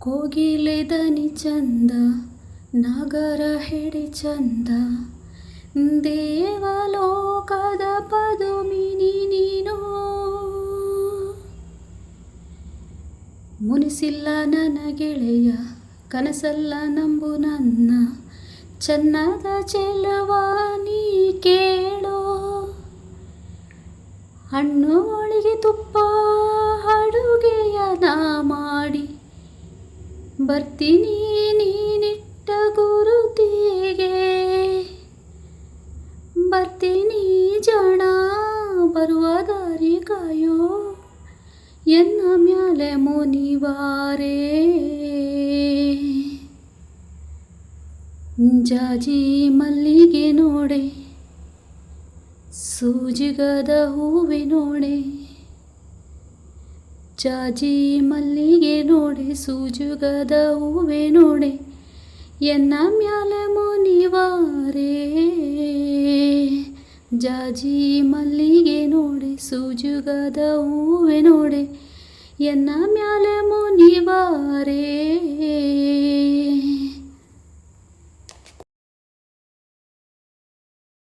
ಕೋಗಿಲೆ ದನಿ ಚಂದ, ನಗರ ಹೆಡೆ ಚಂದ, ದೇವಲೋಕದ ಪದುಮಿನಿ ನೀನು. ಮುನಿಸಿಲ್ಲ ನನ್ನ ಗೆಳೆಯ, ಕನಸಲ್ಲ ನಂಬು ನನ್ನ, ಚನ್ನದ ಚೆಲುವ ನೀ ಕೇಳೋ. ಹಣ್ಣು ಹೋಳಿಗೆ ತುಪ್ಪ ಅಡುಗೆಯ ನಾ ಮಾಡಿ ಬರ್ತೀನಿ ನೀನಿಟ್ಟ ಗುರುತಿಗೆ. ಬರ್ತೀನಿ ಜಾಣ ಬರುವ ದಾರಿ ಕಾಯೋ, ಎನ್ನ ಮ್ಯಾಲೆ ಮುನಿವಾರೇ. ಜಾಜಿ ಮಲ್ಲಿಗೆ ನೋಡೆ, ಸೂಜಿಗದ ಹೂವೆ ನೋಡೆ. ಜಾಜಿ ಮಲ್ಲಿಗೆ ನೋಡೆ, ಸೂಜುಗದ ಹೂವೆ ನೋಡೆ, ಎನ್ನ ಮ್ಯಾಲೆ ಮುನಿವಾರೇ. ಜಾಜಿ ಮಲ್ಲಿಗೆ ನೋಡೆ, ಸೂಜುಗದ ಹೂವೆ ನೋಡೆ, ಎನ್ನ ಮ್ಯಾಲೆ ಮುನಿವಾರೇ.